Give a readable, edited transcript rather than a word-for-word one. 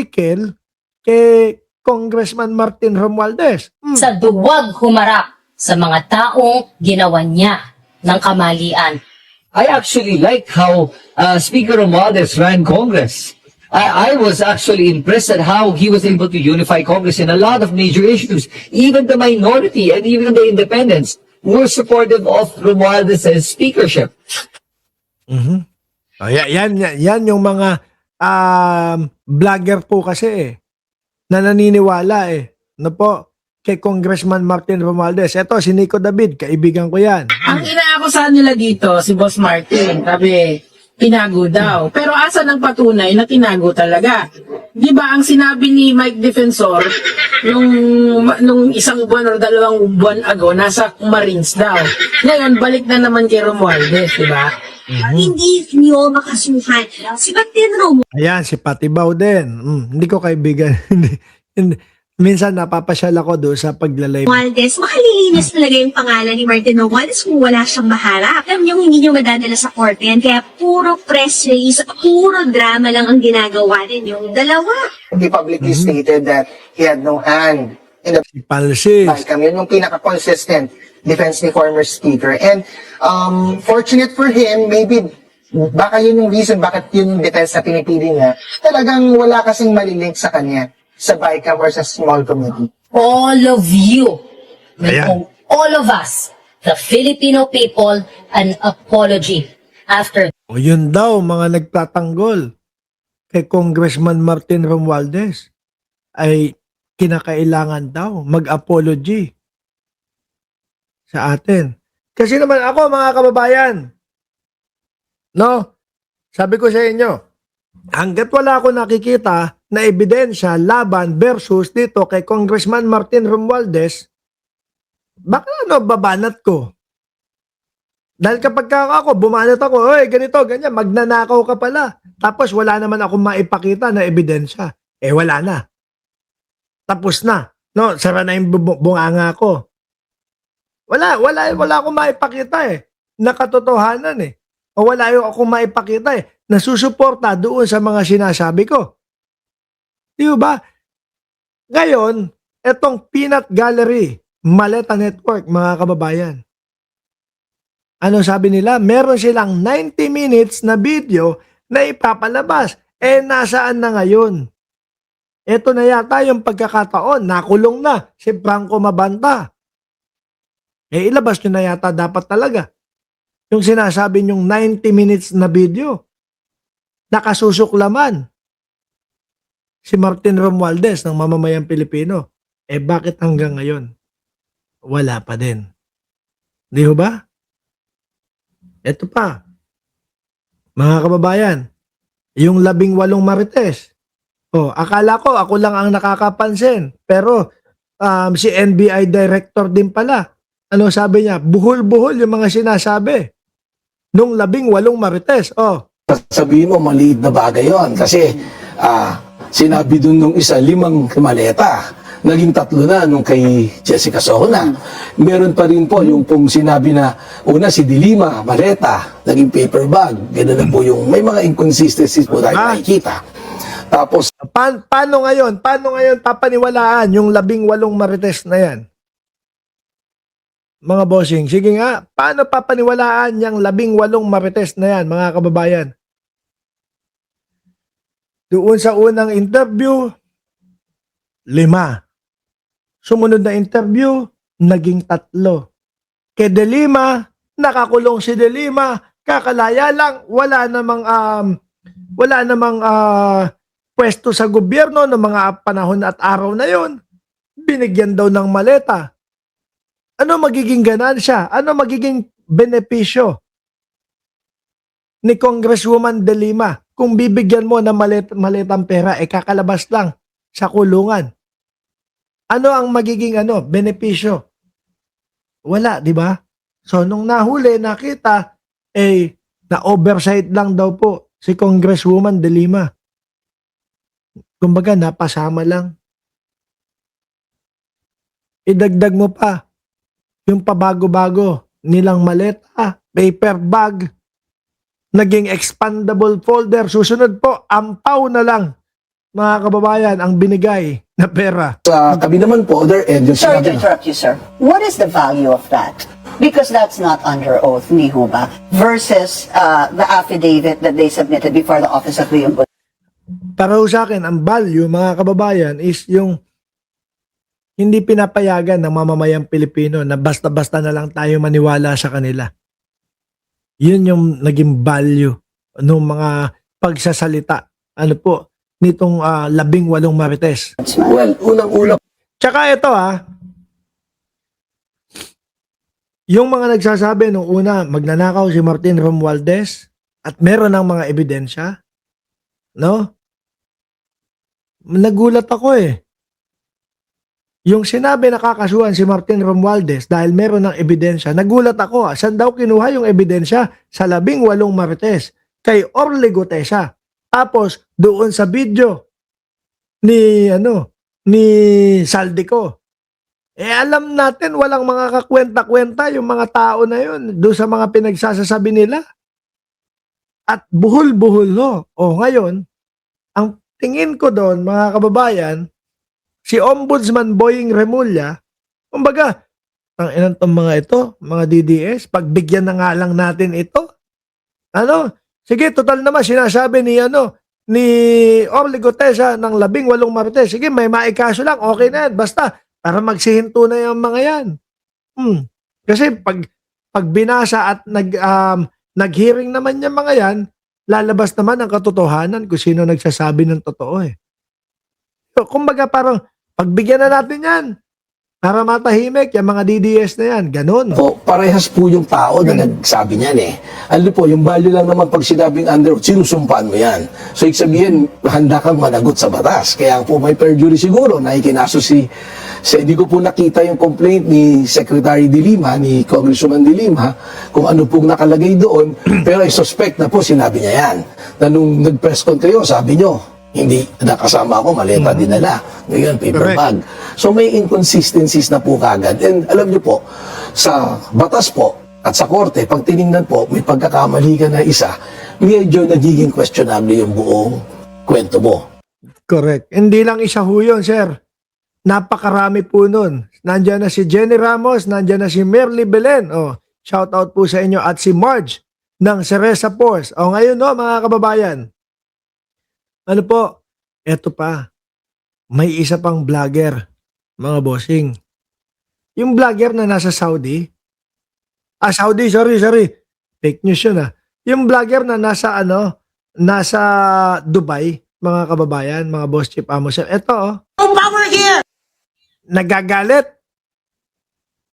article kay Congressman Martin Romualdez. Sa duwag humarap sa mga taong ginawa niya ng kamalian. I actually like how Speaker Romualdez ran Congress. I was actually impressed at how he was able to unify Congress in a lot of major issues. Even the minority and even the independents were supportive of Romualdez's speakership. Oh, yan yung mga vlogger po kasi na naniniwala ano po, kay Congressman Martin Romualdez. Ito, si Nico David, kaibigan ko yan. Ang inaakusahan nila dito, si Boss Martin, sabi, tinago daw. Pero asa ng patunay na tinago talaga? Di ba ang sinabi ni Mike Defensor, nung isang buwan o 2 buwan ago, nasa Marines daw. Ngayon, balik na naman kay Romualdez, di ba? Hindi niyo makasuhan. Si Martin Romualdez, Ayan, si Patibaw din. Hindi ko kaibigan. Hindi. Minsan napapasyal ako doon sa paglalay. makalilinis talaga yung pangalan ni Martin Romualdez kung wala siyang maharap. Alam niyo, hindi niyo madadala sa korte yan. Kaya puro press release, puro drama lang ang ginagawa din yung dalawa. He publicly stated that he had no hand in the Si Palsis. outcome. Yun yung pinaka-consistent defense ni former speaker. And fortunate for him, maybe baka yun yung reason bakit yun yung defense na pinipili niya. Talagang wala kasing malilink sa kanya sa BICAM or sa small committee. All of you, we Ayan. owe all of us, the Filipino people, an apology after O yun daw, mga nagtatanggol kay Congressman Martin Romualdez ay kinakailangan daw mag-apology sa atin. Kasi naman ako, mga kababayan, no? Sabi ko sa inyo, hanggat wala ako nakikita na ebidensya laban versus dito kay Congressman Martin Romualdez, baka babanat ko. Dahil kapag ako, bumanat ako, ganito, ganyan, magnanakaw ka pala. Tapos wala naman akong maipakita na ebidensya. Wala na. Tapos na. No, sara na yung bunganga ko. Wala akong maipakita na katotohanan O wala yung akong maipakita na susuporta doon sa mga sinasabi ko. Di ba? Ngayon, etong Peanut Gallery, Maleta Network, mga kababayan. Ano sabi nila? Meron silang 90 minutes na video na ipapalabas. Nasaan na ngayon? Ito na yata yung pagkakataon. Nakulong na si Franco Mabanta. Ilabas nyo na yata dapat talaga. Yung sinasabi nyong 90 minutes na video. Nakasusuklaman si Martin Romualdez ng mamamayang Pilipino. Bakit hanggang ngayon? Wala pa din. Di ba? Ito pa. Mga kababayan, yung 18 marites. Akala ko ako lang ang nakakapansin. Pero si NBI director din pala. Ano sabi niya? Buhol-buhol yung mga sinasabi. Nung 18 marites. Sabihin mo, maliit na bagay yon kasi sinabi dun nung isa, 5 maleta. Naging 3 na nung kay Jessica Soho na. Meron pa rin po yung pong sinabi na una si Dilima, maleta, naging paper bag. Ganun na po yung may mga inconsistencies po tayo nakikita. Tapos, Paano ngayon? Paano ngayon papaniwalaan yung 18 marites na yan? Mga bossing, sige nga, paano papaniwalaan yung 18 marites na yan, mga kababayan? Doon sa unang interview, 5. Sumunod na interview, naging 3. Kay De Lima, nakakulong si De Lima, kakalaya lang, wala namang pwesto sa gobyerno ng mga panahon at araw na yon. Binigyan daw ng maleta. Ano magiging ganansya? Ano magiging benepisyo ni Congresswoman De Lima kung bibigyan mo ng maletang pera, kakalabas lang sa kulungan? Ano ang magiging benepisyo? Wala, di ba? So, nung nahuli, nakita, na-oversight lang daw po si Congresswoman De Lima. Kumbaga, napasama lang. Idagdag mo pa yung pabago-bago nilang maleta, paper bag, naging expandable folder. Susunod po, ampaw na lang mga kababayan, ang binigay na pera. Sa kami naman po, other end, yung Sorry to sinabi interrupt you, sir. What is the value of that? Because that's not under oath, ni ho ba? Versus the affidavit that they submitted before the Office of the Ombudsman. Para ho sa akin, ang value, mga kababayan, is yung hindi pinapayagan ng mamamayang Pilipino na basta-basta na lang tayo maniwala sa kanila. Yun yung naging value ng mga pagsasalita. Ano po, nitong 18 Marites. well, unang-una Tsaka ito yung mga nagsasabi nung una, magnanakaw si Martin Romualdez at meron ng mga ebidensya, no? Nagulat ako Yung sinabi na kakasuhan si Martin Romualdez dahil meron ng ebidensya, nagulat ako. Saan daw kinuha yung ebidensya? Sa 18 Marites, kay Orly Gutesa. Tapos, doon sa video ni Saldico. Alam natin, walang mga kakwenta-kwenta yung mga tao na yun doon sa mga pinagsasasabi nila. At buhol-buhol ngayon, ang tingin ko doon, mga kababayan, si Ombudsman Boying Remulla, kumbaga, ang ilan tong mga ito, mga DDS, pagbigyan na nga lang natin ito. Sige, total naman, sinasabi ni Orly Gutesa ng 18 Marites, sige, may maikaso lang, okay na yan, basta, para magsihinto na yung mga yan. Kasi pag binasa at nag-hearing naman yung mga yan, lalabas naman ang katotohanan kung sino nagsasabi ng totoo So, kumbaga parang pagbigyan na natin yan para matahimik yung mga DDS na yan. Ganun. po, parehas po yung tao na nagsabi niyan Ano po, yung value lang naman pag sinabing under oath, sinusumpaan mo yan. So, ibig sabihin, handa kang managot sa batas. Kaya po may perjury siguro na ikinaso hindi ko po nakita yung complaint ni Secretary De Lima, ni Congresswoman De Lima, kung ano pong nakalagay doon. Pero I suspect na po sinabi niya yan. Na nung nag-press con kayo, sabi nyo, hindi nakasama ako, maleta dinala. Ngayon, paper Correct. bag. So may inconsistencies na po kagad. And alam niyo po, sa batas po at sa korte, pag tiningnan po, may pagkakamali ka na isa, medyo nagiging questionable yung buong kwento mo. Correct. Hindi lang isa ho yun, sir. Napakarami po nun. Nandiyan na si Jenny Ramos, nandiyan na si Merly Belen. Shout out po sa inyo. At si Marge ng Ceresa Force. Ngayon mga kababayan. Ano po? Eto pa. May isa pang vlogger, mga bossing. Yung vlogger na nasa Saudi. Saudi, sorry. Fake news yun Yung vlogger na nasa Dubai, mga kababayan, mga boss chief amo sir. Eto Power here! Nagagalit